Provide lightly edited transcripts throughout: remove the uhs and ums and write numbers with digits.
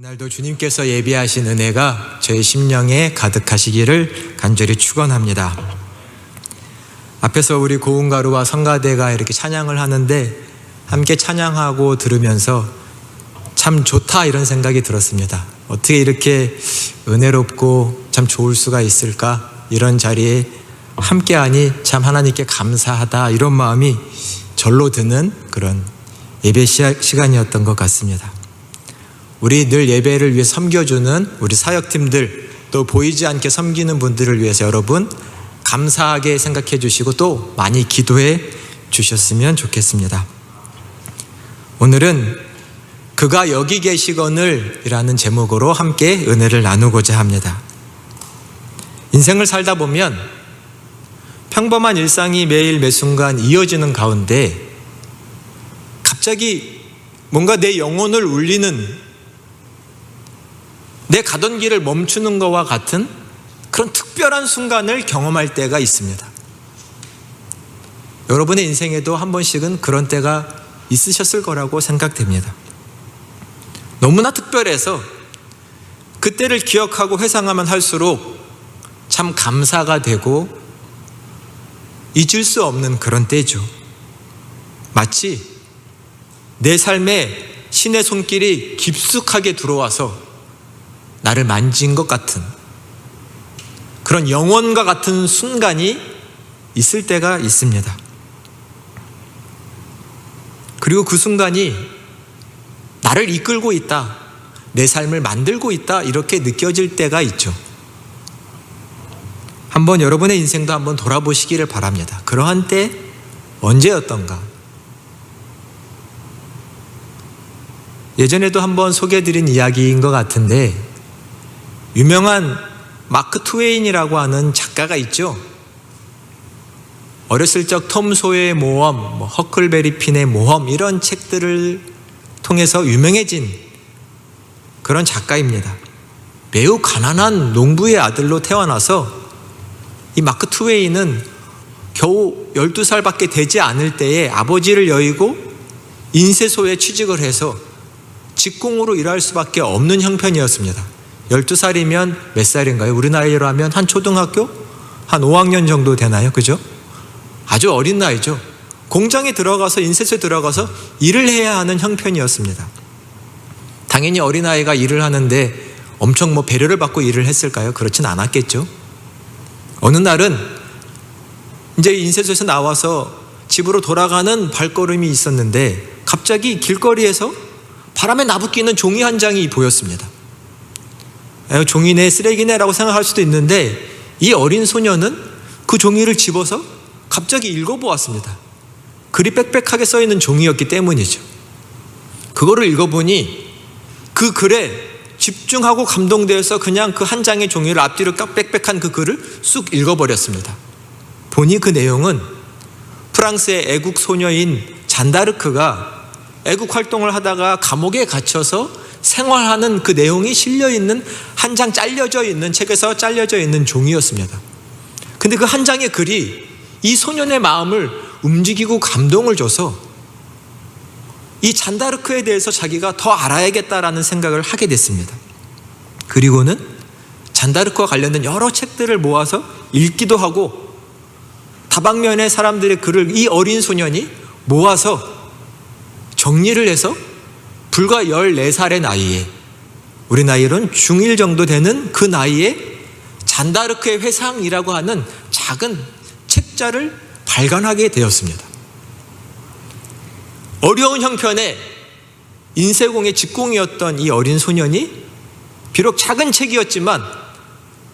오늘도 주님께서 예비하신 은혜가 저희 심령에 가득하시기를 간절히 축원합니다. 앞에서 우리 고운가루와 성가대가 이렇게 찬양을 하는데 함께 찬양하고 들으면서 참 좋다 이런 생각이 들었습니다. 어떻게 이렇게 은혜롭고 참 좋을 수가 있을까? 이런 자리에 함께하니 참 하나님께 감사하다 이런 마음이 절로 드는 그런 예배 시간이었던 것 같습니다. 우리 늘 예배를 위해 섬겨주는 우리 사역팀들, 또 보이지 않게 섬기는 분들을 위해서 여러분 감사하게 생각해 주시고 또 많이 기도해 주셨으면 좋겠습니다. 오늘은 그가 여기 계시거늘 이라는 제목으로 함께 은혜를 나누고자 합니다. 인생을 살다 보면 평범한 일상이 매일 매순간 이어지는 가운데 갑자기 뭔가 내 영혼을 울리는, 내 가던 길을 멈추는 것과 같은 그런 특별한 순간을 경험할 때가 있습니다. 여러분의 인생에도 한 번씩은 그런 때가 있으셨을 거라고 생각됩니다. 너무나 특별해서 그때를 기억하고 회상하면 할수록 참 감사가 되고 잊을 수 없는 그런 때죠. 마치 내 삶에 신의 손길이 깊숙하게 들어와서 나를 만진 것 같은 그런 영원과 같은 순간이 있을 때가 있습니다. 그리고 그 순간이 나를 이끌고 있다, 내 삶을 만들고 있다 이렇게 느껴질 때가 있죠. 한번 여러분의 인생도 한번 돌아보시기를 바랍니다. 그러한 때 언제였던가? 예전에도 한번 소개해드린 이야기인 것 같은데, 유명한 마크 트웨인이라고 하는 작가가 있죠. 어렸을 적 톰 소여의 모험, 허클베리 핀의 모험 이런 책들을 통해서 유명해진 그런 작가입니다. 매우 가난한 농부의 아들로 태어나서 이 마크 트웨인은 겨우 12살밖에 되지 않을 때에 아버지를 여의고 인쇄소에 취직을 해서 직공으로 일할 수밖에 없는 형편이었습니다. 12살이면 몇 살인가요? 우리 나이로 하면 한 초등학교? 한 5학년 정도 되나요? 그죠? 아주 어린 나이죠. 공장에 들어가서, 인쇄소에 들어가서 일을 해야 하는 형편이었습니다. 당연히 어린아이가 일을 하는데 엄청 배려를 받고 일을 했을까요? 그렇진 않았겠죠. 어느 날은 이제 인쇄소에서 나와서 집으로 돌아가는 발걸음이 있었는데 갑자기 길거리에서 바람에 나부끼는 종이 한 장이 보였습니다. 종이네, 쓰레기네 라고 생각할 수도 있는데 이 어린 소녀는 그 종이를 집어서 갑자기 읽어보았습니다. 글이 빽빽하게 써있는 종이였기 때문이죠. 그거를 읽어보니 그 글에 집중하고 감동되어서 그냥 그 한 장의 종이를 앞뒤로 빽빽한 그 글을 쑥 읽어버렸습니다. 보니 그 내용은 프랑스의 애국 소녀인 잔다르크가 애국 활동을 하다가 감옥에 갇혀서 생활하는 그 내용이 실려있는 한 장 잘려져 있는 책에서 잘려져 있는 종이였습니다. 근데 그 한 장의 글이 이 소년의 마음을 움직이고 감동을 줘서 이 잔다르크에 대해서 자기가 더 알아야겠다라는 생각을 하게 됐습니다. 그리고는 잔다르크와 관련된 여러 책들을 모아서 읽기도 하고 다방면의 사람들의 글을 이 어린 소년이 모아서 정리를 해서 불과 14살의 나이에, 우리 나이로는 중1 정도 되는 그 나이에 잔다르크의 회상이라고 하는 작은 책자를 발간하게 되었습니다. 어려운 형편의 인쇄공의 직공이었던 이 어린 소년이 비록 작은 책이었지만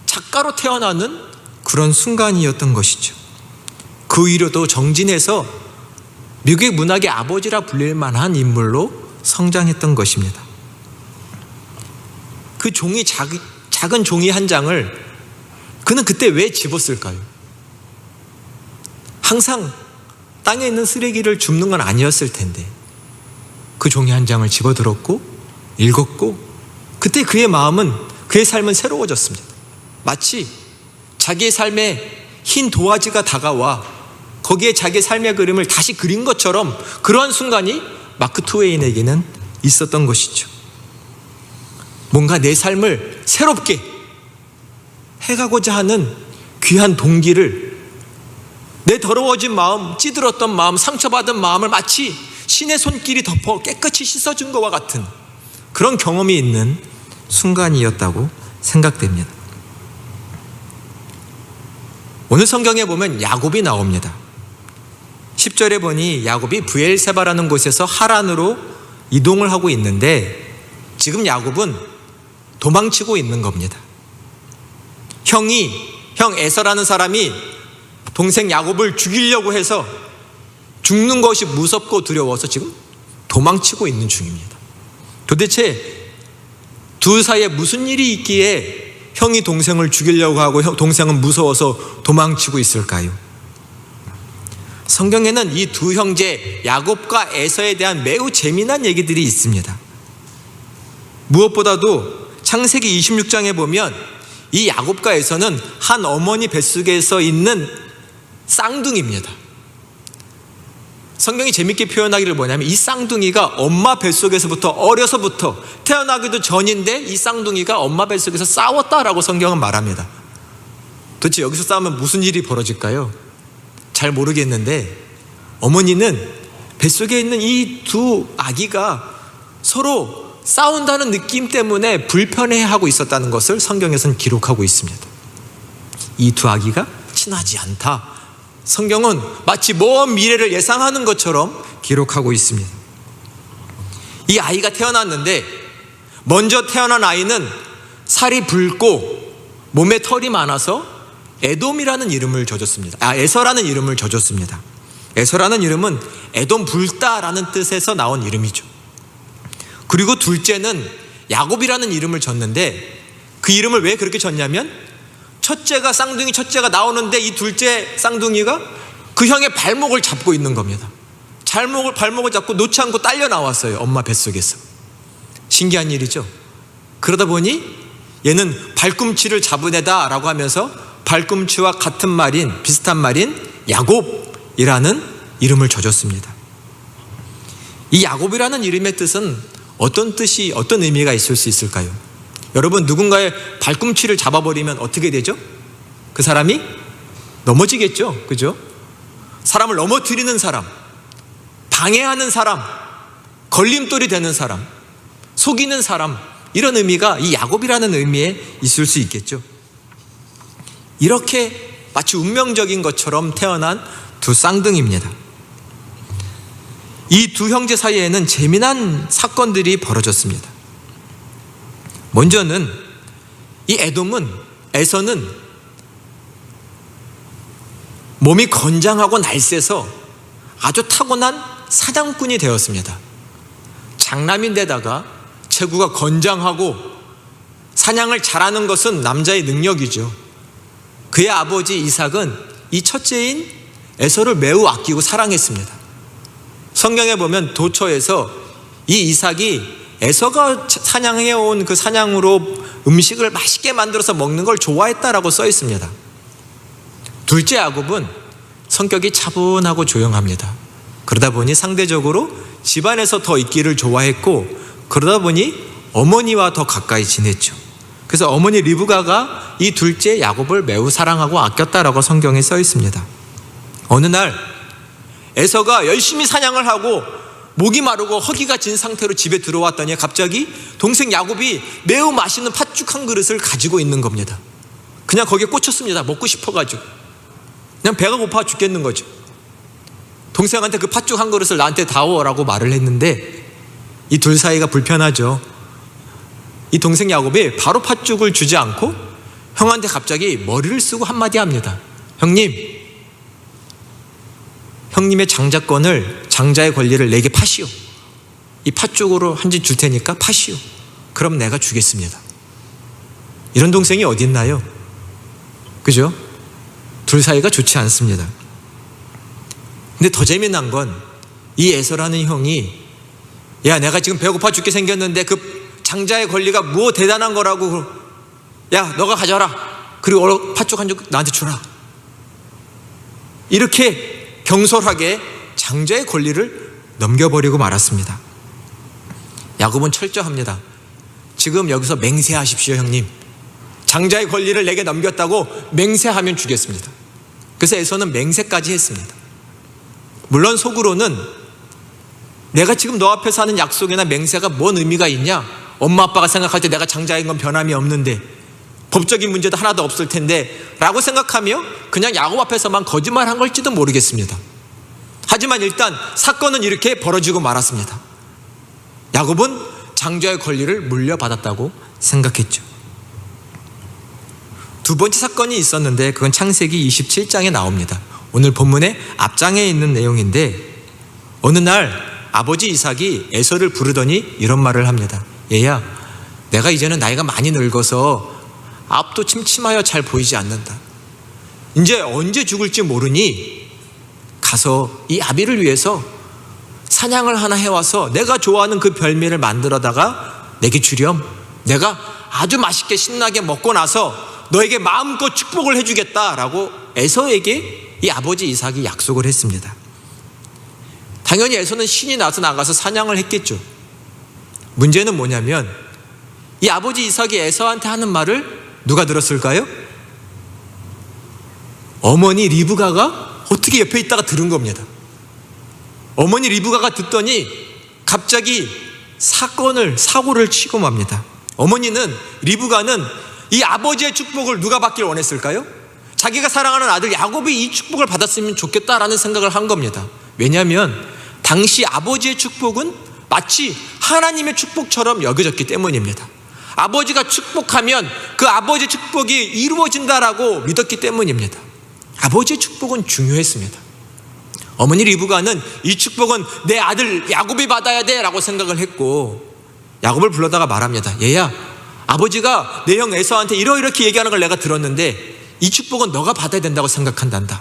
작가로 태어나는 그런 순간이었던 것이죠. 그 위로도 정진해서 미국의 문학의 아버지라 불릴 만한 인물로 성장했던 것입니다. 그 종이 작은 종이 한 장을 그는 그때 왜 집었을까요? 항상 땅에 있는 쓰레기를 줍는 건 아니었을 텐데 그 종이 한 장을 집어들었고 읽었고 그때 그의 마음은, 그의 삶은 새로워졌습니다. 마치 자기의 삶에 흰 도화지가 다가와 거기에 자기의 삶의 그림을 다시 그린 것처럼 그러한 순간이 마크 트웨인에게는 있었던 것이죠. 뭔가 내 삶을 새롭게 해가고자 하는 귀한 동기를, 내 더러워진 마음, 찌들었던 마음, 상처받은 마음을 마치 신의 손길이 덮어 깨끗이 씻어준 것과 같은 그런 경험이 있는 순간이었다고 생각됩니다. 오늘 성경에 보면 야곱이 나옵니다. 10절에 보니 야곱이 브엘세바라는 곳에서 하란으로 이동을 하고 있는데 지금 야곱은 도망치고 있는 겁니다. 형 에서라는 사람이 동생 야곱을 죽이려고 해서 죽는 것이 무섭고 두려워서 지금 도망치고 있는 중입니다. 도대체 둘 사이에 무슨 일이 있기에 형이 동생을 죽이려고 하고 동생은 무서워서 도망치고 있을까요? 성경에는 이 두 형제 야곱과 에서에 대한 매우 재미난 얘기들이 있습니다. 무엇보다도 창세기 26장에 보면 이 야곱과 에서는 한 어머니 뱃속에서 있는 쌍둥이입니다. 성경이 재밌게 표현하기를 뭐냐면 이 쌍둥이가 엄마 뱃속에서부터 어려서부터 태어나기도 전인데 이 쌍둥이가 엄마 뱃속에서 싸웠다라고 성경은 말합니다. 도대체 여기서 싸우면 무슨 일이 벌어질까요? 잘 모르겠는데 어머니는 뱃속에 있는 이 두 아기가 서로 싸운다는 느낌 때문에 불편해하고 있었다는 것을 성경에서는 기록하고 있습니다. 이 두 아기가 친하지 않다. 성경은 마치 먼 미래를 예상하는 것처럼 기록하고 있습니다. 이 아이가 태어났는데 먼저 태어난 아이는 살이 붉고 몸에 털이 많아서 에돔이라는 이름을 져줬습니다. 에서라는 이름을 져줬습니다. 에서라는 이름은 에돔 붉다라는 뜻에서 나온 이름이죠. 그리고 둘째는 야곱이라는 이름을 졌는데 그 이름을 왜 그렇게 졌냐면 쌍둥이 첫째가 나오는데 이 둘째 쌍둥이가 그 형의 발목을 잡고 있는 겁니다. 발목을 잡고 놓지 않고 딸려 나왔어요. 엄마 뱃속에서. 신기한 일이죠. 그러다 보니 얘는 발꿈치를 잡은 애다라고 하면서 발꿈치와 같은 말인, 비슷한 말인 야곱이라는 이름을 져줬습니다. 이 야곱이라는 이름의 뜻은 어떤 의미가 있을 수 있을까요? 여러분, 누군가의 발꿈치를 잡아버리면 어떻게 되죠? 그 사람이 넘어지겠죠. 그죠? 사람을 넘어뜨리는 사람, 방해하는 사람, 걸림돌이 되는 사람, 속이는 사람, 이런 의미가 이 야곱이라는 의미에 있을 수 있겠죠. 이렇게 마치 운명적인 것처럼 태어난 두 쌍둥이입니다. 이 두 형제 사이에는 재미난 사건들이 벌어졌습니다. 먼저는 이 에서는 몸이 건장하고 날쌔서 아주 타고난 사냥꾼이 되었습니다. 장남인데다가 체구가 건장하고 사냥을 잘하는 것은 남자의 능력이죠. 그의 아버지 이삭은 이 첫째인 에서를 매우 아끼고 사랑했습니다. 성경에 보면 도처에서 이 이삭이 에서가 사냥해온 그 사냥으로 음식을 맛있게 만들어서 먹는 걸 좋아했다라고 써 있습니다. 둘째 야곱은 성격이 차분하고 조용합니다. 그러다 보니 상대적으로 집안에서 더 있기를 좋아했고, 그러다 보니 어머니와 더 가까이 지냈죠. 그래서 어머니 리브가가 이 둘째 야곱을 매우 사랑하고 아꼈다라고 성경에 써 있습니다. 어느 날 에서가 열심히 사냥을 하고 목이 마르고 허기가 진 상태로 집에 들어왔더니 갑자기 동생 야곱이 매우 맛있는 팥죽 한 그릇을 가지고 있는 겁니다. 그냥 거기에 꽂혔습니다. 먹고 싶어가지고. 그냥 배가 고파 죽겠는 거죠. 동생한테 그 팥죽 한 그릇을 나한테 다오라고 말을 했는데 이 둘 사이가 불편하죠. 이 동생 야곱이 바로 팥죽을 주지 않고 형한테 갑자기 머리를 쓰고 한마디 합니다. 형님의 장자의 권리를 내게 파시오. 이 팥죽으로 한 집 줄 테니까 파시오. 그럼 내가 주겠습니다. 이런 동생이 어디 있나요? 그죠? 둘 사이가 좋지 않습니다. 근데 더 재미난 건 이 에서라는 형이, 야, 내가 지금 배고파 죽게 생겼는데 그 장자의 권리가 뭐 대단한 거라고, 야, 너가 가져라. 그리고 팥죽 한 줄 나한테 주라. 이렇게 경솔하게 장자의 권리를 넘겨버리고 말았습니다. 야곱은 철저합니다. 지금 여기서 맹세하십시오, 형님. 장자의 권리를 내게 넘겼다고 맹세하면 주겠습니다. 그래서 에서는 맹세까지 했습니다. 물론 속으로는 내가 지금 너 앞에서 하는 약속이나 맹세가 뭔 의미가 있냐? 엄마 아빠가 생각할 때 내가 장자인 건 변함이 없는데, 법적인 문제도 하나도 없을 텐데 라고 생각하며 그냥 야곱 앞에서만 거짓말한 걸지도 모르겠습니다. 하지만 일단 사건은 이렇게 벌어지고 말았습니다. 야곱은 장자의 권리를 물려받았다고 생각했죠. 두 번째 사건이 있었는데 그건 창세기 27장에 나옵니다. 오늘 본문의 앞장에 있는 내용인데, 어느 날 아버지 이삭이 에서를 부르더니 이런 말을 합니다. 얘야, 내가 이제는 나이가 많이 늙어서 앞도 침침하여 잘 보이지 않는다. 이제 언제 죽을지 모르니 가서 이 아비를 위해서 사냥을 하나 해와서 내가 좋아하는 그 별미를 만들어다가 내게 주렴. 내가 아주 맛있게 신나게 먹고 나서 너에게 마음껏 축복을 해주겠다라고 에서에게 이 아버지 이삭이 약속을 했습니다. 당연히 에서는 신이 나서 나가서 사냥을 했겠죠. 문제는 뭐냐면 이 아버지 이삭이 에서한테 하는 말을 누가 들었을까요? 어머니 리브가가 어떻게 옆에 있다가 들은 겁니다. 어머니 리브가가 듣더니 갑자기 사고를 치고 맙니다. 어머니는, 리브가는 이 아버지의 축복을 누가 받길 원했을까요? 자기가 사랑하는 아들 야곱이 이 축복을 받았으면 좋겠다라는 생각을 한 겁니다. 왜냐하면 당시 아버지의 축복은 마치 하나님의 축복처럼 여겨졌기 때문입니다. 아버지가 축복하면 그 아버지의 축복이 이루어진다라고 믿었기 때문입니다. 아버지의 축복은 중요했습니다. 어머니 리브가는 이 축복은 내 아들 야곱이 받아야 돼 라고 생각을 했고, 야곱을 불러다가 말합니다. 얘야, 아버지가 내 형 에서한테 이렇게 얘기하는 걸 내가 들었는데 이 축복은 너가 받아야 된다고 생각한단다.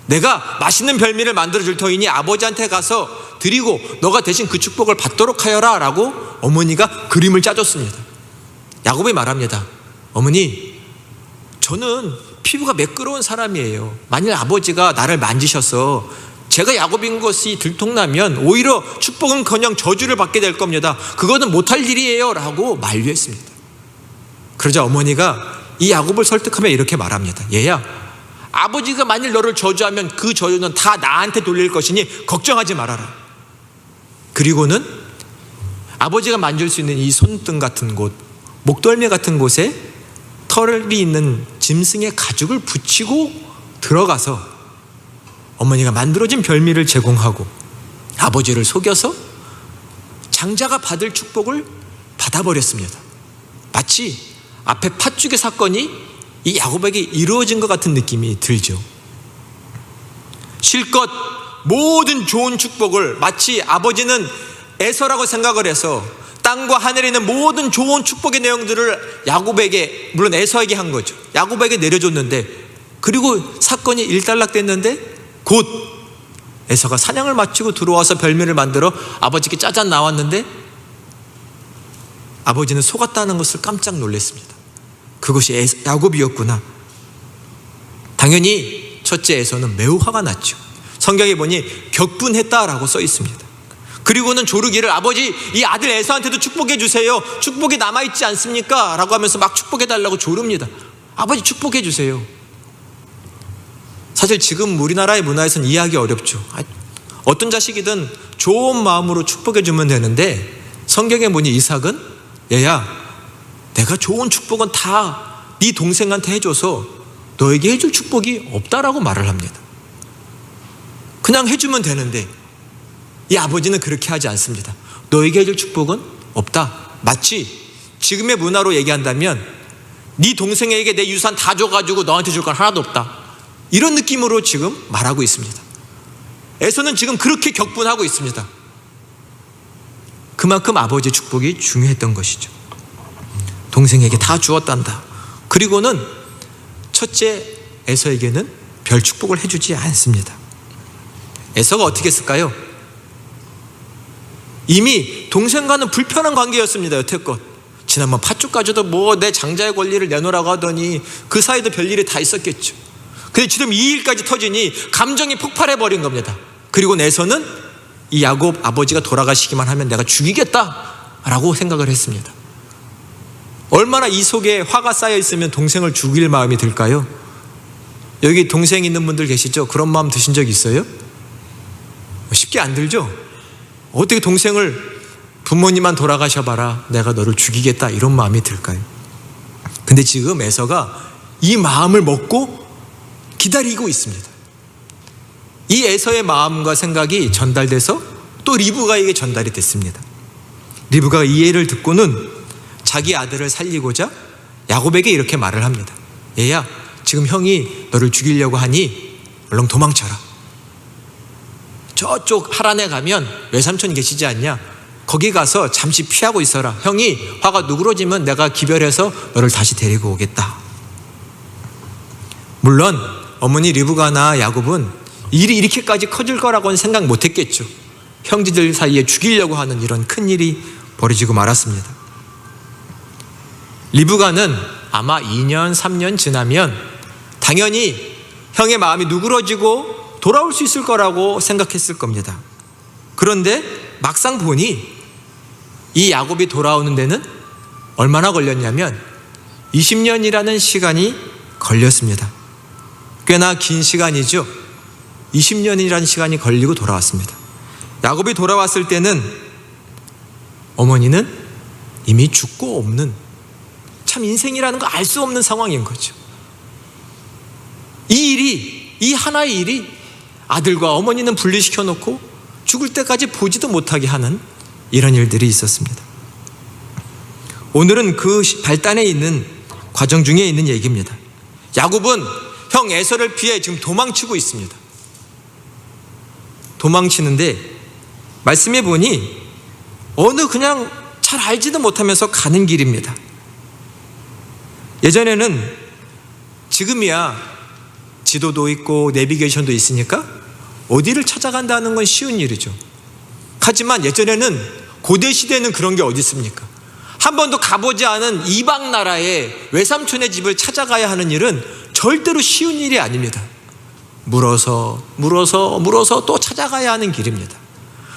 내가 맛있는 별미를 만들어줄 터이니 아버지한테 가서 드리고 너가 대신 그 축복을 받도록 하여라 라고 어머니가 그림을 짜줬습니다. 야곱이 말합니다. 어머니, 저는 피부가 매끄러운 사람이에요. 만일 아버지가 나를 만지셔서 제가 야곱인 것이 들통나면 오히려 축복은커녕 저주를 받게 될 겁니다. 그거는 못할 일이에요 라고 만류했습니다. 그러자 어머니가 이 야곱을 설득하며 이렇게 말합니다. 얘야, 아버지가 만일 너를 저주하면 그 저주는 다 나한테 돌릴 것이니 걱정하지 말아라. 그리고는 아버지가 만질 수 있는 이 손등 같은 곳, 목덜미 같은 곳에 털이 있는 짐승의 가죽을 붙이고 들어가서 어머니가 만들어진 별미를 제공하고 아버지를 속여서 장자가 받을 축복을 받아버렸습니다. 마치 앞에 팥죽의 사건이 이 야곱에게 이루어진 것 같은 느낌이 들죠. 실컷 모든 좋은 축복을, 마치 아버지는 에서라고 생각을 해서 땅과 하늘에 있는 모든 좋은 축복의 내용들을 야곱에게, 물론 에서에게 한 거죠. 야곱에게 내려줬는데, 그리고 사건이 일단락됐는데 곧 에서가 사냥을 마치고 들어와서 별미를 만들어 아버지께 짜잔 나왔는데 아버지는 속았다는 것을 깜짝 놀랐습니다. 그것이 야곱이었구나. 당연히 첫째 에서는 매우 화가 났죠. 성경에 보니 격분했다라고 써 있습니다. 그리고는 조르기를, 아버지 이 아들 에서한테도 축복해 주세요. 축복이 남아있지 않습니까? 라고 하면서 막 축복해 달라고 조릅니다. 아버지 축복해 주세요. 사실 지금 우리나라의 문화에서는 이해하기 어렵죠. 어떤 자식이든 좋은 마음으로 축복해 주면 되는데, 성경에 보니 이삭은 얘야, 내가 좋은 축복은 다 네 동생한테 해줘서 너에게 해줄 축복이 없다라고 말을 합니다. 그냥 해주면 되는데 이 아버지는 그렇게 하지 않습니다. 너에게 해줄 축복은 없다. 마치 지금의 문화로 얘기한다면 네 동생에게 내 유산 다 줘가지고 너한테 줄 건 하나도 없다, 이런 느낌으로 지금 말하고 있습니다. 에서는 지금 그렇게 격분하고 있습니다. 그만큼 아버지의 축복이 중요했던 것이죠. 동생에게 다 주었단다. 그리고는 첫째 에서에게는 별 축복을 해주지 않습니다. 에서가 어떻게 했을까요? 이미 동생과는 불편한 관계였습니다. 여태껏 지난번 팥죽 가져도 뭐 내 장자의 권리를 내놓으라고 하더니 그 사이도 별일이 다 있었겠죠. 근데 지금 이 일까지 터지니 감정이 폭발해버린 겁니다. 그리고 에서는 이 야곱 아버지가 돌아가시기만 하면 내가 죽이겠다라고 생각을 했습니다. 얼마나 이 속에 화가 쌓여 있으면 동생을 죽일 마음이 들까요? 여기 동생 있는 분들 계시죠? 그런 마음 드신 적 있어요? 쉽게 안 들죠? 어떻게 동생을 부모님만 돌아가셔봐라 내가 너를 죽이겠다 이런 마음이 들까요? 근데 지금 에서가 이 마음을 먹고 기다리고 있습니다. 이 에서의 마음과 생각이 전달돼서 또 리브가에게 전달이 됐습니다. 리브가가 이 예를 듣고는 자기 아들을 살리고자 야곱에게 이렇게 말을 합니다. 얘야, 지금 형이 너를 죽이려고 하니 얼른 도망쳐라. 저쪽 하란에 가면 외삼촌 계시지 않냐? 거기 가서 잠시 피하고 있어라. 형이 화가 누그러지면 내가 기별해서 너를 다시 데리고 오겠다. 물론 어머니 리브가나 야곱은 일이 이렇게까지 커질 거라고는 생각 못했겠죠. 형제들 사이에 죽이려고 하는 이런 큰 일이 벌어지고 말았습니다. 리브가는 아마 2년 3년 지나면 당연히 형의 마음이 누그러지고 돌아올 수 있을 거라고 생각했을 겁니다. 그런데 막상 보니 이 야곱이 돌아오는 데는 얼마나 걸렸냐면 20년이라는 시간이 걸렸습니다. 꽤나 긴 시간이죠. 20년이라는 시간이 걸리고 돌아왔습니다. 야곱이 돌아왔을 때는 어머니는 이미 죽고 없는, 참 인생이라는 거 알 수 없는 상황인 거죠. 이 하나의 일이 아들과 어머니는 분리시켜 놓고 죽을 때까지 보지도 못하게 하는 이런 일들이 있었습니다. 오늘은 그 발단에 있는 과정 중에 있는 얘기입니다. 야곱은 형 에서를 피해 지금 도망치고 있습니다. 도망치는데 말씀해 보니 어느 그냥 잘 알지도 못하면서 가는 길입니다. 예전에는 지금이야 지도도 있고 내비게이션도 있으니까 어디를 찾아간다는 건 쉬운 일이죠. 하지만 예전에는 고대 시대에는 그런 게 어디 있습니까? 한 번도 가보지 않은 이방 나라의 외삼촌의 집을 찾아가야 하는 일은 절대로 쉬운 일이 아닙니다. 물어서 또 찾아가야 하는 길입니다.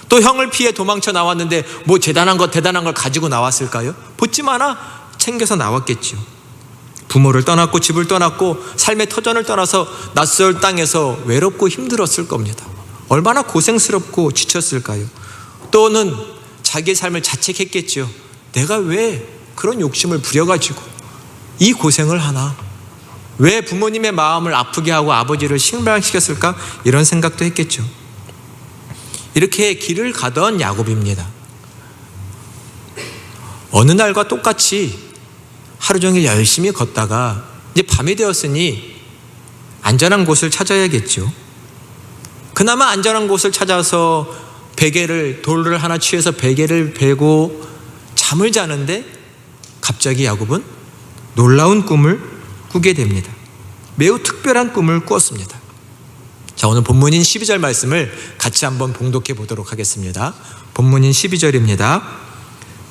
또 형을 피해 도망쳐 나왔는데 뭐 대단한 걸 가지고 나왔을까요? 보찜 하나 챙겨서 나왔겠죠. 부모를 떠났고 집을 떠났고 삶의 터전을 떠나서 낯설 땅에서 외롭고 힘들었을 겁니다. 얼마나 고생스럽고 지쳤을까요? 또는 자기의 삶을 자책했겠죠. 내가 왜 그런 욕심을 부려가지고 이 고생을 하나? 왜 부모님의 마음을 아프게 하고 아버지를 실망시켰을까? 이런 생각도 했겠죠. 이렇게 길을 가던 야곱입니다. 어느 날과 똑같이 하루 종일 열심히 걷다가 이제 밤이 되었으니 안전한 곳을 찾아야겠죠. 그나마 안전한 곳을 찾아서 돌을 하나 취해서 베개를 베고 잠을 자는데 갑자기 야곱은 놀라운 꿈을 꾸게 됩니다. 매우 특별한 꿈을 꾸었습니다. 자, 오늘 본문인 12절 말씀을 같이 한번 봉독해 보도록 하겠습니다. 본문인 12절입니다.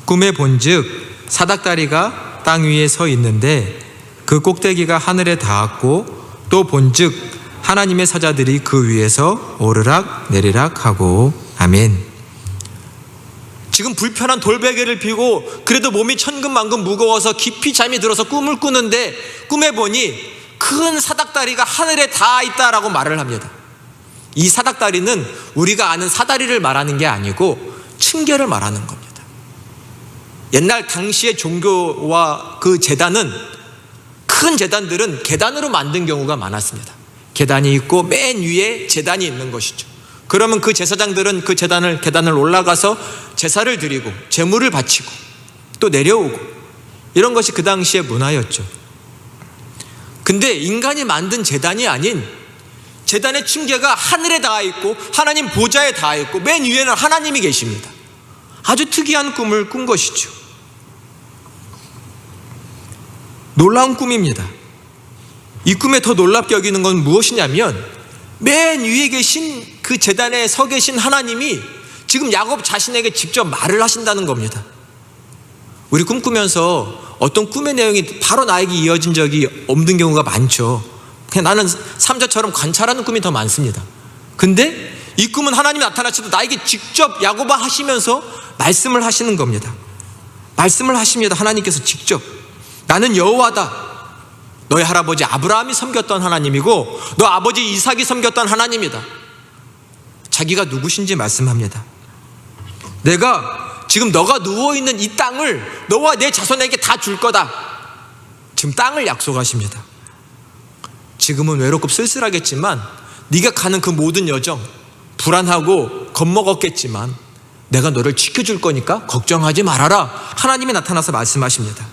꿈에 본즉 사닥다리가 땅 위에 서 있는데 그 꼭대기가 하늘에 닿았고 또 본즉 하나님의 사자들이 그 위에서 오르락 내리락 하고. 아멘. 지금 불편한 돌베개를 피고 그래도 몸이 천근만근 무거워서 깊이 잠이 들어서 꿈을 꾸는데 꿈에 보니 큰 사닥다리가 하늘에 닿아 있다라고 말을 합니다. 이 사닥다리는 우리가 아는 사다리를 말하는 게 아니고 층계를 말하는 겁니다. 옛날 당시의 종교와 그 제단은, 큰 제단들은 계단으로 만든 경우가 많았습니다. 계단이 있고 맨 위에 제단이 있는 것이죠. 그러면 그 제사장들은 그 계단을 올라가서 제사를 드리고 제물을 바치고 또 내려오고, 이런 것이 그 당시의 문화였죠. 근데 인간이 만든 제단이 아닌 제단의 층계가 하늘에 닿아 있고 하나님 보좌에 닿아 있고 맨 위에는 하나님이 계십니다. 아주 특이한 꿈을 꾼 것이죠. 놀라운 꿈입니다. 이 꿈에 더 놀랍게 여기는 건 무엇이냐면 맨 위에 계신 그 제단에 서 계신 하나님이 지금 야곱 자신에게 직접 말을 하신다는 겁니다. 우리 꿈꾸면서 어떤 꿈의 내용이 바로 나에게 이어진 적이 없는 경우가 많죠. 그냥 나는 삼자처럼 관찰하는 꿈이 더 많습니다. 근데 이 꿈은 하나님이 나타나셔도 나에게 직접 야곱아 하시면서 말씀을 하시는 겁니다. 말씀을 하십니다. 하나님께서 직접. 나는 여호와다. 너의 할아버지 아브라함이 섬겼던 하나님이고 너 아버지 이삭이 섬겼던 하나님이다. 자기가 누구신지 말씀합니다. 내가 지금 너가 누워있는 이 땅을 너와 내 자손에게 다 줄 거다. 지금 땅을 약속하십니다. 지금은 외롭고 쓸쓸하겠지만 네가 가는 그 모든 여정 불안하고 겁먹었겠지만 내가 너를 지켜줄 거니까 걱정하지 말아라. 하나님이 나타나서 말씀하십니다.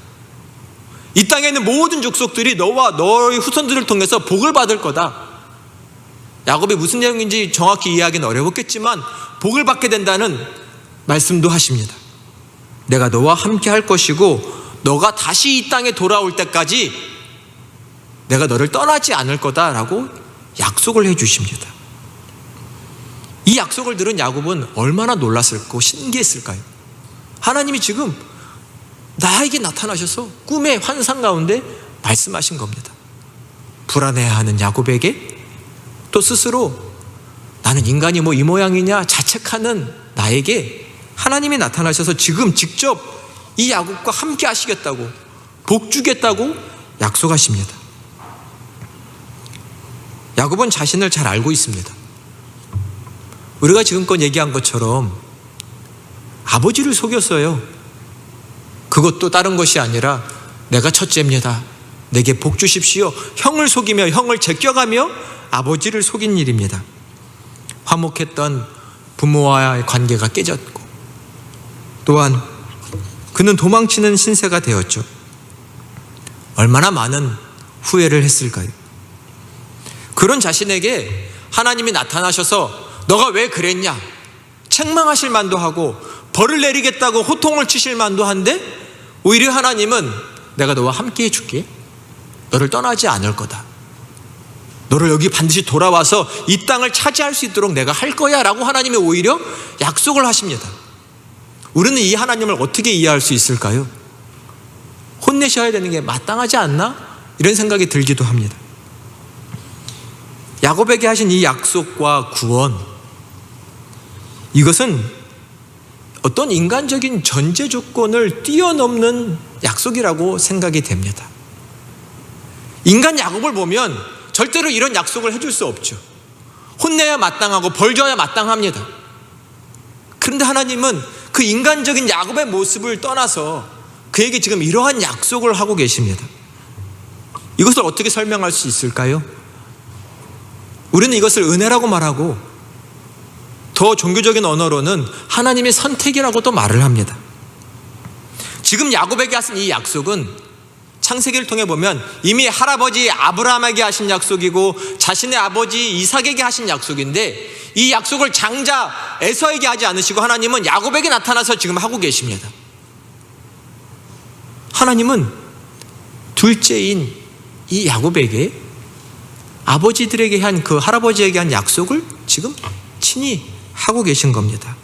이 땅에 있는 모든 족속들이 너와 너의 후손들을 통해서 복을 받을 거다. 야곱이 무슨 내용인지 정확히 이해하기는 어렵겠지만 복을 받게 된다는 말씀도 하십니다. 내가 너와 함께 할 것이고 너가 다시 이 땅에 돌아올 때까지 내가 너를 떠나지 않을 거다라고 약속을 해 주십니다. 이 약속을 들은 야곱은 얼마나 놀랐을까 신기했을까요? 하나님이 지금 나에게 나타나셔서 꿈의 환상 가운데 말씀하신 겁니다. 불안해하는 야곱에게 또 스스로 나는 인간이 뭐 이 모양이냐 자책하는 나에게 하나님이 나타나셔서 지금 직접 이 야곱과 함께 하시겠다고 복 주겠다고 약속하십니다. 야곱은 자신을 잘 알고 있습니다. 우리가 지금껏 얘기한 것처럼 아버지를 속였어요. 그것도 다른 것이 아니라 내가 첫째입니다. 내게 복 주십시오. 형을 속이며 형을 제껴가며 아버지를 속인 일입니다. 화목했던 부모와의 관계가 깨졌고 또한 그는 도망치는 신세가 되었죠. 얼마나 많은 후회를 했을까요? 그런 자신에게 하나님이 나타나셔서 너가 왜 그랬냐? 책망하실 만도 하고 벌을 내리겠다고 호통을 치실 만도 한데 오히려 하나님은 내가 너와 함께 해줄게. 너를 떠나지 않을 거다. 너를 여기 반드시 돌아와서 이 땅을 차지할 수 있도록 내가 할 거야 라고 하나님이 오히려 약속을 하십니다. 우리는 이 하나님을 어떻게 이해할 수 있을까요? 혼내셔야 되는 게 마땅하지 않나? 이런 생각이 들기도 합니다. 야곱에게 하신 이 약속과 구원, 이것은 어떤 인간적인 전제 조건을 뛰어넘는 약속이라고 생각이 됩니다. 인간 야곱을 보면 절대로 이런 약속을 해줄 수 없죠. 혼내야 마땅하고 벌 줘야 마땅합니다. 그런데 하나님은 그 인간적인 야곱의 모습을 떠나서 그에게 지금 이러한 약속을 하고 계십니다. 이것을 어떻게 설명할 수 있을까요? 우리는 이것을 은혜라고 말하고 더 종교적인 언어로는 하나님의 선택이라고도 말을 합니다. 지금 야곱에게 하신 이 약속은 창세기를 통해 보면 이미 할아버지 아브라함에게 하신 약속이고 자신의 아버지 이삭에게 하신 약속인데 이 약속을 장자 에서에게 하지 않으시고 하나님은 야곱에게 나타나서 지금 하고 계십니다. 하나님은 둘째인 이 야곱에게 아버지들에게 한 그 할아버지에게 한 약속을 지금 친히 하고 계신 겁니다.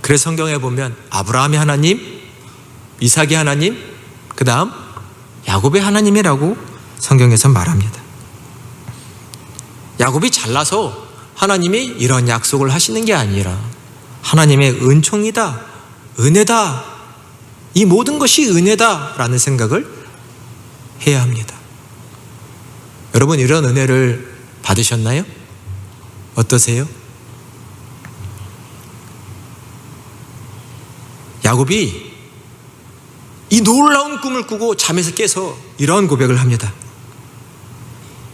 그래서 성경에 보면 아브라함의 하나님, 이삭의 하나님, 그 다음 야곱의 하나님이라고 성경에서 말합니다. 야곱이 잘나서 하나님이 이런 약속을 하시는 게 아니라 하나님의 은총이다, 은혜다, 이 모든 것이 은혜다라는 생각을 해야 합니다. 여러분 이런 은혜를 받으셨나요? 어떠세요? 야곱이 이 놀라운 꿈을 꾸고 잠에서 깨서 이런 고백을 합니다.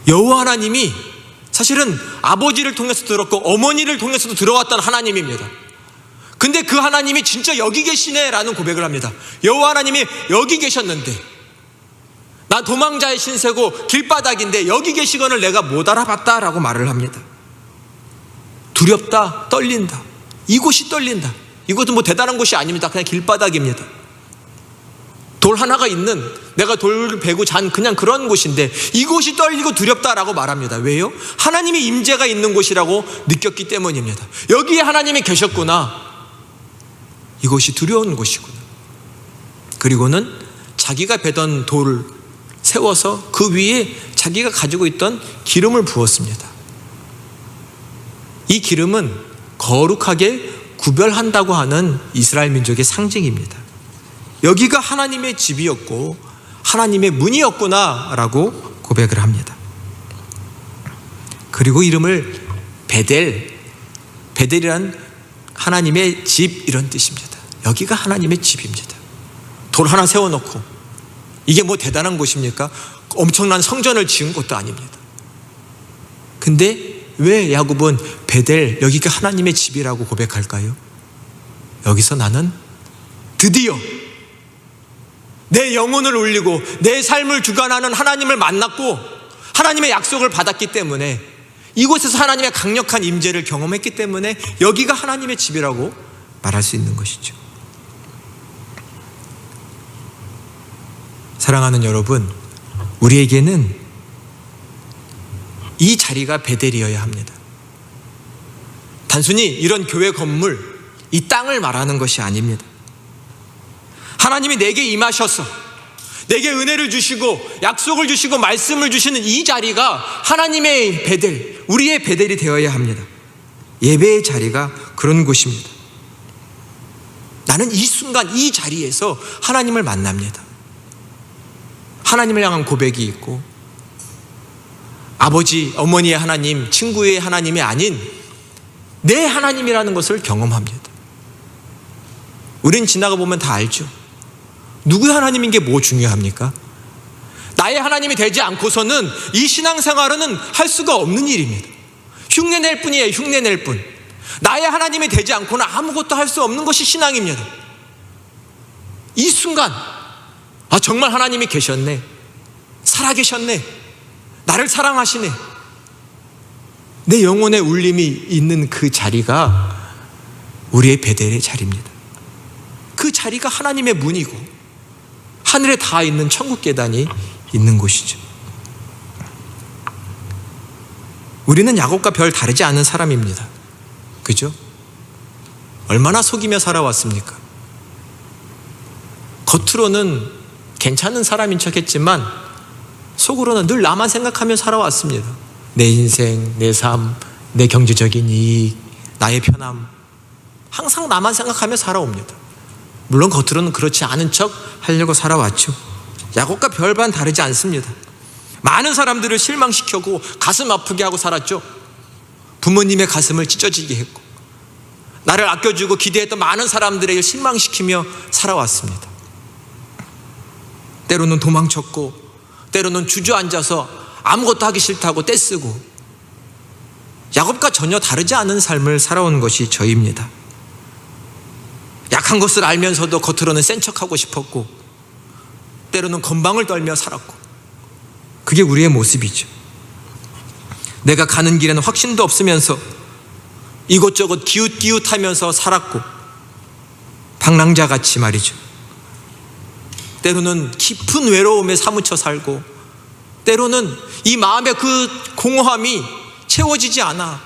여호와 하나님이 사실은 아버지를 통해서 들었고 어머니를 통해서도 들어왔던 하나님입니다. 근데 그 하나님이 진짜 여기 계시네 라는 고백을 합니다. 여호와 하나님이 여기 계셨는데 난 도망자의 신세고 길바닥인데 여기 계시건을 내가 못 알아봤다 라고 말을 합니다. 두렵다, 떨린다. 이곳이 떨린다. 이것은 뭐 대단한 곳이 아닙니다. 그냥 길바닥입니다. 돌 하나가 있는, 내가 돌을 베고 잔 그냥 그런 곳인데 이곳이 떨리고 두렵다라고 말합니다. 왜요? 하나님의 임재가 있는 곳이라고 느꼈기 때문입니다. 여기에 하나님이 계셨구나. 이곳이 두려운 곳이구나. 그리고는 자기가 베던 돌을 세워서 그 위에 자기가 가지고 있던 기름을 부었습니다. 이 기름은 거룩하게 구별한다고 하는 이스라엘 민족의 상징입니다. 여기가 하나님의 집이었고 하나님의 문이었구나라고 고백을 합니다. 그리고 이름을 베델이란 하나님의 집 이런 뜻입니다. 여기가 하나님의 집입니다. 돌 하나 세워놓고 이게 뭐 대단한 곳입니까? 엄청난 성전을 지은 것도 아닙니다. 근데 왜 야곱은 베델 여기가 하나님의 집이라고 고백할까요? 여기서 나는 드디어 내 영혼을 울리고 내 삶을 주관하는 하나님을 만났고 하나님의 약속을 받았기 때문에 이곳에서 하나님의 강력한 임재를 경험했기 때문에 여기가 하나님의 집이라고 말할 수 있는 것이죠. 사랑하는 여러분, 우리에게는 이 자리가 베델이어야 합니다. 단순히 이런 교회 건물, 이 땅을 말하는 것이 아닙니다. 하나님이 내게 임하셔서 내게 은혜를 주시고 약속을 주시고 말씀을 주시는 이 자리가 하나님의 베델, 우리의 베델이 되어야 합니다. 예배의 자리가 그런 곳입니다. 나는 이 순간 이 자리에서 하나님을 만납니다. 하나님을 향한 고백이 있고 아버지, 어머니의 하나님, 친구의 하나님이 아닌 내 하나님이라는 것을 경험합니다. 우린 지나가 보면 다 알죠. 누구의 하나님인 게 뭐 중요합니까? 나의 하나님이 되지 않고서는 이 신앙생활은 할 수가 없는 일입니다. 흉내낼 뿐이에요. 흉내낼 뿐. 나의 하나님이 되지 않고는 아무것도 할 수 없는 것이 신앙입니다. 이 순간 정말 하나님이 계셨네, 살아계셨네, 나를 사랑하시네, 내 영혼의 울림이 있는 그 자리가 우리의 베델의 자리입니다. 그 자리가 하나님의 문이고 하늘에 닿아 있는 천국 계단이 있는 곳이죠. 우리는 야곱과 별 다르지 않은 사람입니다. 그죠? 얼마나 속이며 살아왔습니까? 겉으로는 괜찮은 사람인 척 했지만 속으로는 늘 나만 생각하며 살아왔습니다. 내 인생, 내 삶, 내 경제적인 이익, 나의 편함, 항상 나만 생각하며 살아옵니다. 물론 겉으로는 그렇지 않은 척 하려고 살아왔죠. 야곱과 별반 다르지 않습니다. 많은 사람들을 실망시키고 가슴 아프게 하고 살았죠. 부모님의 가슴을 찢어지게 했고 나를 아껴주고 기대했던 많은 사람들에게 실망시키며 살아왔습니다. 때로는 도망쳤고 때로는 주저앉아서 아무것도 하기 싫다고 떼쓰고 야곱과 전혀 다르지 않은 삶을 살아온 것이 저입니다. 약한 것을 알면서도 겉으로는 센 척하고 싶었고 때로는 건방을 떨며 살았고 그게 우리의 모습이죠. 내가 가는 길에는 확신도 없으면서 이곳저곳 기웃기웃하면서 살았고 방랑자같이 말이죠. 때로는 깊은 외로움에 사무쳐 살고 때로는 이 마음의 그 공허함이 채워지지 않아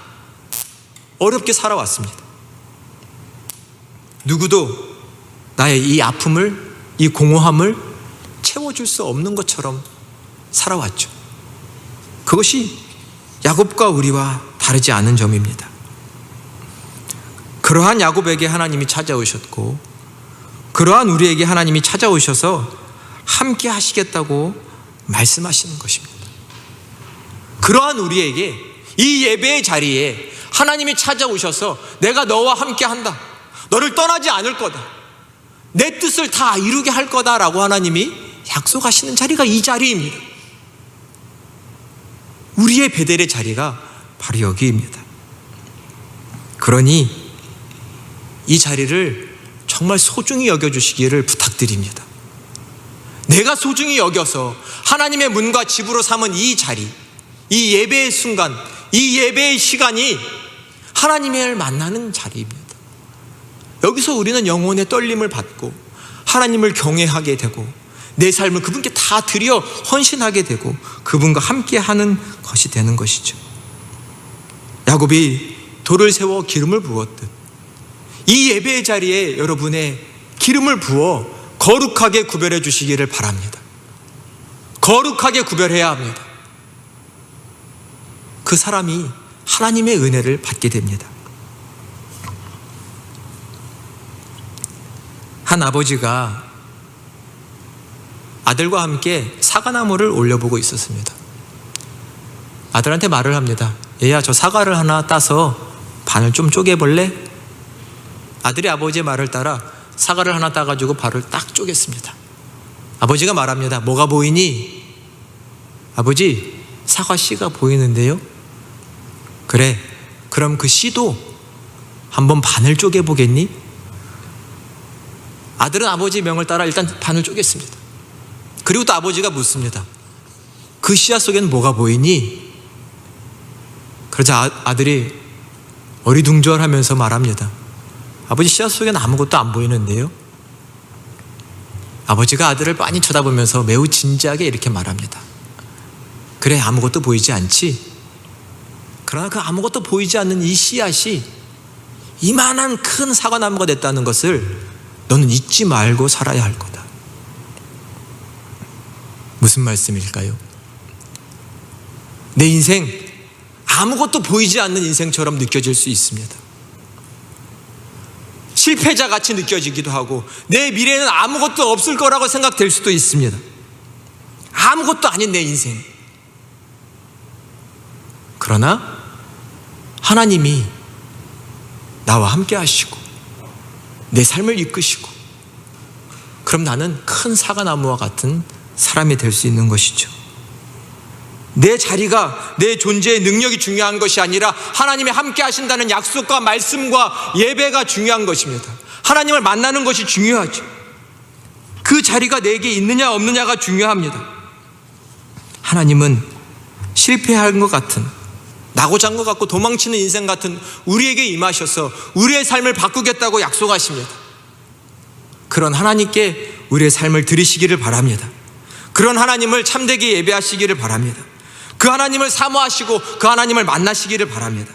어렵게 살아왔습니다. 누구도 나의 이 아픔을, 이 공허함을 채워줄 수 없는 것처럼 살아왔죠. 그것이 야곱과 우리와 다르지 않은 점입니다. 그러한 야곱에게 하나님이 찾아오셨고 그러한 우리에게 하나님이 찾아오셔서 함께 하시겠다고 말씀하시는 것입니다. 그러한 우리에게 이 예배의 자리에 하나님이 찾아오셔서 내가 너와 함께 한다, 너를 떠나지 않을 거다, 내 뜻을 다 이루게 할 거다라고 하나님이 약속하시는 자리가 이 자리입니다. 우리의 베델의 자리가 바로 여기입니다. 그러니 이 자리를 정말 소중히 여겨주시기를 부탁드립니다. 내가 소중히 여겨서 하나님의 문과 집으로 삼은 이 자리, 이 예배의 순간, 이 예배의 시간이 하나님을 만나는 자리입니다. 여기서 우리는 영혼의 떨림을 받고 하나님을 경외하게 되고 내 삶을 그분께 다 드려 헌신하게 되고 그분과 함께하는 것이 되는 것이죠. 야곱이 돌을 세워 기름을 부었듯 이 예배의 자리에 여러분의 기름을 부어 거룩하게 구별해 주시기를 바랍니다. 거룩하게 구별해야 합니다. 그 사람이 하나님의 은혜를 받게 됩니다. 한 아버지가 아들과 함께 사과나무를 올려보고 있었습니다. 아들한테 말을 합니다. 얘야, 저 사과를 하나 따서 반을 좀 쪼개볼래? 아들이 아버지의 말을 따라 사과를 하나 따가지고 발을 딱 쪼갰습니다. 아버지가 말합니다. 뭐가 보이니? 아버지, 사과 씨가 보이는데요? 그래, 그럼 그 씨도 한번 반을 쪼개보겠니? 아들은 아버지의 명을 따라 일단 반을 쪼갰습니다. 그리고 또 아버지가 묻습니다. 그 씨앗 속에는 뭐가 보이니? 그러자 아들이 어리둥절하면서 말합니다. 아버지, 씨앗 속에는 아무것도 안 보이는데요? 아버지가 아들을 빤히 쳐다보면서 매우 진지하게 이렇게 말합니다. 그래, 아무것도 보이지 않지? 그러나 그 아무것도 보이지 않는 이 씨앗이 이만한 큰 사과나무가 됐다는 것을 너는 잊지 말고 살아야 할 거다. 무슨 말씀일까요? 내 인생 아무것도 보이지 않는 인생처럼 느껴질 수 있습니다. 실패자 같이 느껴지기도 하고 내 미래에는 아무것도 없을 거라고 생각될 수도 있습니다. 아무것도 아닌 내 인생. 그러나 하나님이 나와 함께 하시고 내 삶을 이끄시고 그럼 나는 큰 사과나무와 같은 사람이 될 수 있는 것이죠. 내 자리가, 내 존재의 능력이 중요한 것이 아니라 하나님이 함께 하신다는 약속과 말씀과 예배가 중요한 것입니다. 하나님을 만나는 것이 중요하죠. 그 자리가 내게 있느냐 없느냐가 중요합니다. 하나님은 실패한 것 같은, 나고잔 것 같고 도망치는 인생 같은 우리에게 임하셔서 우리의 삶을 바꾸겠다고 약속하십니다. 그런 하나님께 우리의 삶을 드리시기를 바랍니다. 그런 하나님을 참되게 예배하시기를 바랍니다. 그 하나님을 사모하시고 그 하나님을 만나시기를 바랍니다.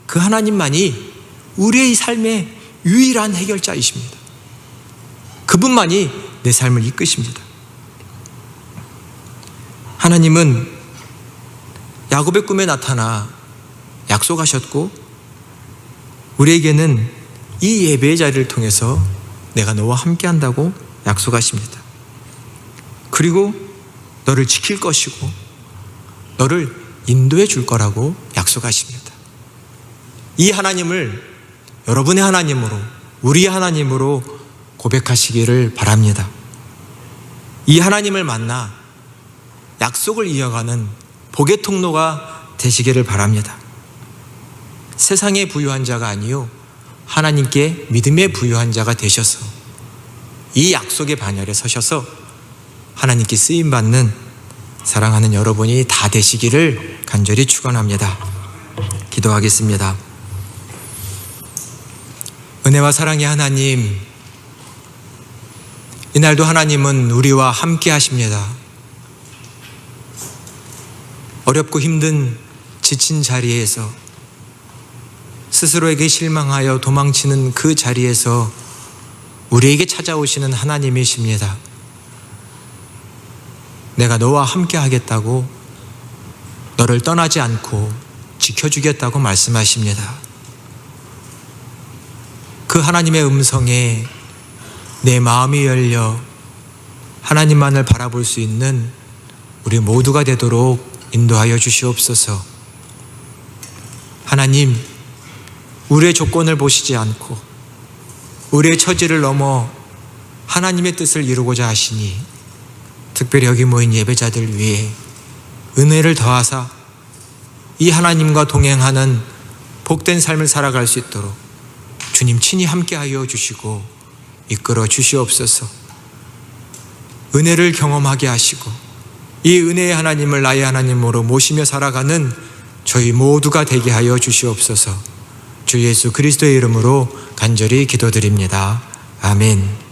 그 하나님만이 우리의 삶의 유일한 해결자이십니다. 그분만이 내 삶을 이끄십니다. 하나님은 야곱의 꿈에 나타나 약속하셨고 우리에게는 이 예배의 자리를 통해서 내가 너와 함께 한다고 약속하십니다. 그리고 너를 지킬 것이고 너를 인도해 줄 거라고 약속하십니다. 이 하나님을 여러분의 하나님으로, 우리의 하나님으로 고백하시기를 바랍니다. 이 하나님을 만나 약속을 이어가는 복의 통로가 되시기를 바랍니다. 세상에 부유한 자가 아니요 하나님께 믿음에 부유한 자가 되셔서 이 약속의 반열에 서셔서 하나님께 쓰임받는 사랑하는 여러분이 다 되시기를 간절히 축원합니다. 기도하겠습니다. 은혜와 사랑의 하나님, 이날도 하나님은 우리와 함께 하십니다. 어렵고 힘든 지친 자리에서 스스로에게 실망하여 도망치는 그 자리에서 우리에게 찾아오시는 하나님이십니다. 내가 너와 함께 하겠다고, 너를 떠나지 않고 지켜주겠다고 말씀하십니다. 그 하나님의 음성에 내 마음이 열려 하나님만을 바라볼 수 있는 우리 모두가 되도록 인도하여 주시옵소서. 하나님, 우리의 조건을 보시지 않고 우리의 처지를 넘어 하나님의 뜻을 이루고자 하시니 특별히 여기 모인 예배자들 위해 은혜를 더하사 이 하나님과 동행하는 복된 삶을 살아갈 수 있도록 주님 친히 함께하여 주시고 이끌어 주시옵소서. 은혜를 경험하게 하시고 이 은혜의 하나님을 나의 하나님으로 모시며 살아가는 저희 모두가 되게 하여 주시옵소서. 주 예수 그리스도의 이름으로 간절히 기도드립니다. 아멘.